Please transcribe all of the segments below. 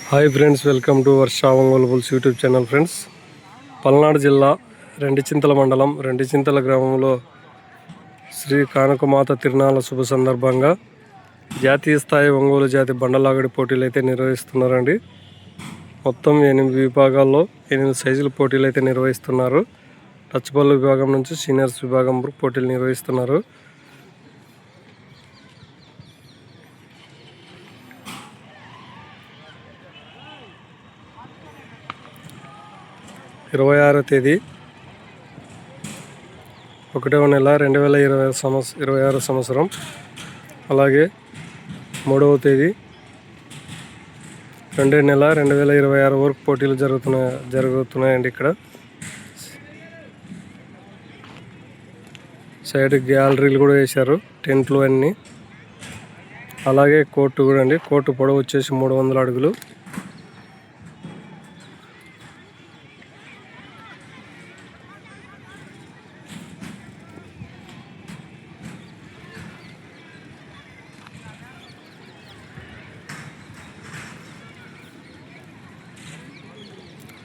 Hi friends, welcome to Varsha Ongole bulls YouTube channel. Friends, Palnadu జిల్లా రెండిచింతల మండలం రెండిచింతల గ్రామంలో శ్రీ కానకమాత తిరునాళ్ళ శుభ సందర్భంగా జాతీయ స్థాయి ఒంగోలు జాతి బండలాగడి పోటీలు అయితే నిర్వహిస్తున్నారండి. మొత్తం 8 విభాగాల్లో 8 సైజుల పోటీలు అయితే నిర్వహిస్తున్నారు. టచ్ బాల్ విభాగం నుంచి సీనియర్స్ విభాగం పోటీలు నిర్వహిస్తున్నారు. ఇరవై 26వ తేదీ 1వ నెల 2026 సంవత్సరం, అలాగే 3వ తేదీ 2వ నెల 2026 వరకు పోటీలు జరుగుతున్నాయండి. ఇక్కడ సైడ్ గ్యాలరీలు కూడా వేశారు, టెంట్లు అన్నీ. అలాగే కోర్టు కూడా అండి. కోర్టు పొడవు వచ్చేసి 300 అడుగులు.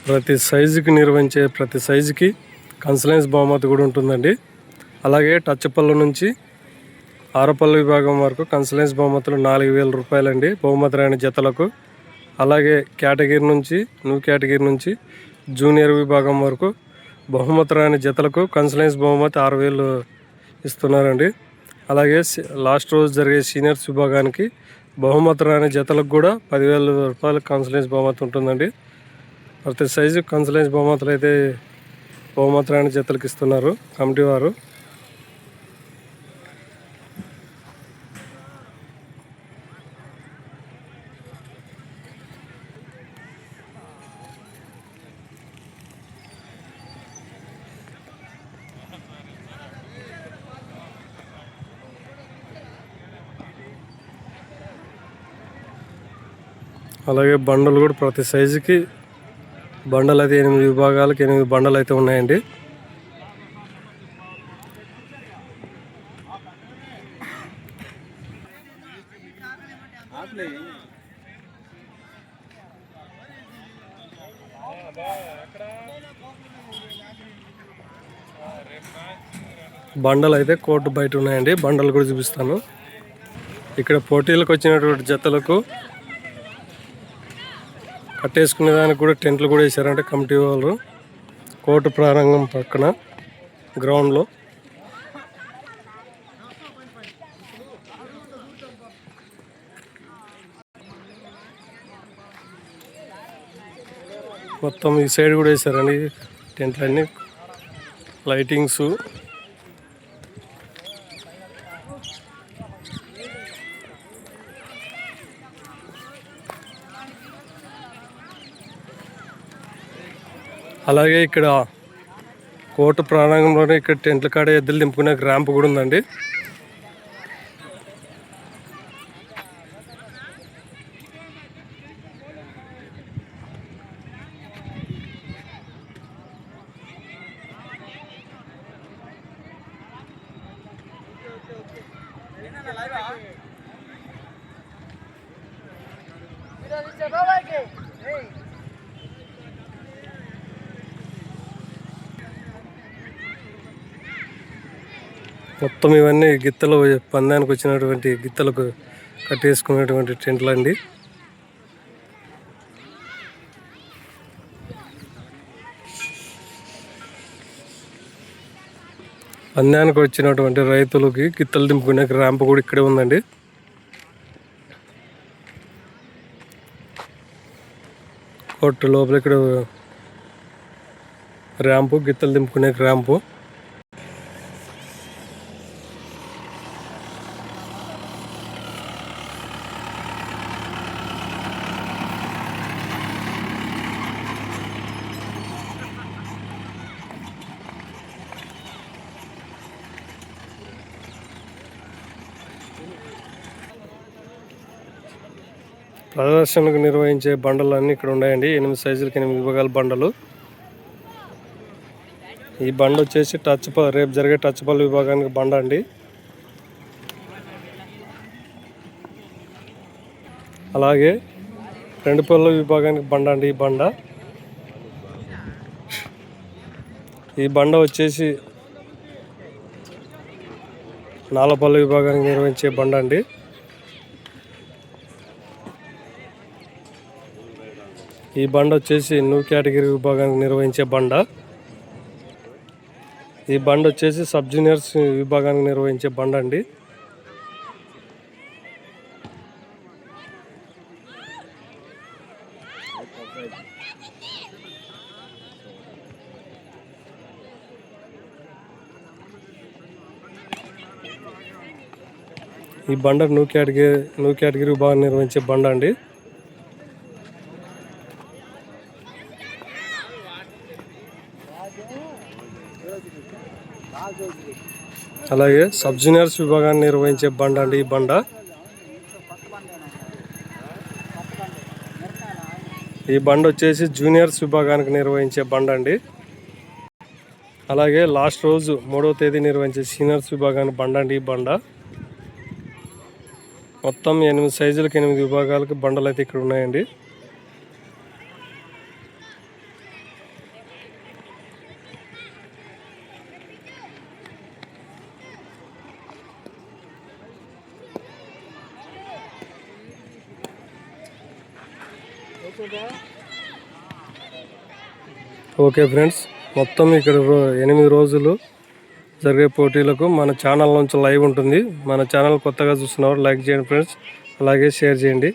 ప్రతి సైజుకి కన్సలెన్స్ బహుమతి కూడా ఉంటుందండి. అలాగే టచ్ పళ్ళు నుంచి ఆరపల్లి విభాగం వరకు కన్సలెన్స్ బహుమతులు 4000 రూపాయలండి బహుమతి రాని జతలకు. అలాగే న్యూ కేటగిరీ నుంచి జూనియర్ విభాగం వరకు బహుమతి రాని జతలకు కన్సలెన్స్ బహుమతి 6000 ఇస్తున్నారండి. అలాగే లాస్ట్ రోజు జరిగే సీనియర్స్ విభాగానికి బహుమతి రాని జతలకు కూడా 10,000 రూపాయల కన్సలెన్స్ బహుమతి ఉంటుందండి. ప్రతి సైజు కన్సలెన్స్ బహుమతులు అయితే బహుమతి రాని జతలకు ఇస్తున్నారు కమిటీ వారు. అలాగే బండలు కూడా ప్రతి సైజుకి బండలు అయితే 8 విభాగాలకు 8 బండలు అయితే ఉన్నాయండి. బండలు అయితే కోర్టు బయట ఉన్నాయండి. బండలు కూడా చూపిస్తాను. ఇక్కడ పోటీలకు వచ్చినటువంటి జతలకు కట్టేసుకునే దానికి కూడా టెంట్లు కూడా వేసారంటే కమిటీ వాళ్ళు. కోర్టు ప్రారంభం పక్కన గ్రౌండ్లో మొత్తం ఈ సైడ్ కూడా వేసారండి టెంట్లన్నీ, లైటింగ్స్. అలాగే ఇక్కడ కోర్టు ప్రాంగణంలోనే ఇక్కడ టెంట్ల కాడ ఎద్దులు దింపుకునే ర్యాంప్ కూడా ఉందండి. మొత్తం ఇవన్నీ గిత్తలు పందానికి వచ్చినటువంటి గిత్తలకు కట్టేసుకునేటువంటి టెంట్లు అండి. పందానికి వచ్చినటువంటి రైతులకి గిత్తలు దింపుకునే ర్యాంప్ కూడా ఇక్కడే ఉందండి. కోర్టు లోపల ఇక్కడ ర్యాంపు, గిత్తలు దింపుకునే ర్యాంపు. ప్రదర్శనకు నిర్వహించే బండలు అన్నీ ఇక్కడ ఉన్నాయండి. 8 సైజులకి 8 విభాగాల బండలు. ఈ బండ వచ్చేసి రేపు జరిగే టచ్ బాల్ విభాగానికి బండ అండి. అలాగే రెండు పళ్ళ విభాగానికి బండ అండి ఈ బండ వచ్చేసి 4 పళ్ళ విభాగానికి నిర్వహించే బండ అండి. ఈ బండ వచ్చేసి న్యూ కేటగిరీ విభాగానికి నిర్వహించే బండ. ఈ బండ వచ్చేసి సబ్ జూనియర్స్ విభాగానికి నిర్వహించే బండ అండి. ఈ బండ న్యూ కేటగిరీ విభాగాన్ని నిర్వహించే బండ అండి. అలాగే సబ్ జూనియర్స్ విభాగాన్ని నిర్వహించే బండ అండి ఈ బండ. ఈ బండ వచ్చేసి జూనియర్స్ విభాగానికి నిర్వహించే బండ అండి. అలాగే లాస్ట్ రోజు 3వ తేదీ నిర్వహించే సీనియర్స్ విభాగానికి బండ అండి ఈ బండ. మొత్తం 8 సైజులకు 8 విభాగాలకు బండలు అయితే ఇక్కడ ఉన్నాయండి. ఓకే ఫ్రెండ్స్, మొత్తం ఇక్కడ 8 రోజులు జరిగే పోటీలకు మన ఛానల్ నుంచి లైవ్ ఉంటుంది. మన ఛానల్ కొత్తగా చూస్తున్నవారు లైక్ చేయండి ఫ్రెండ్స్, అలాగే షేర్ చేయండి.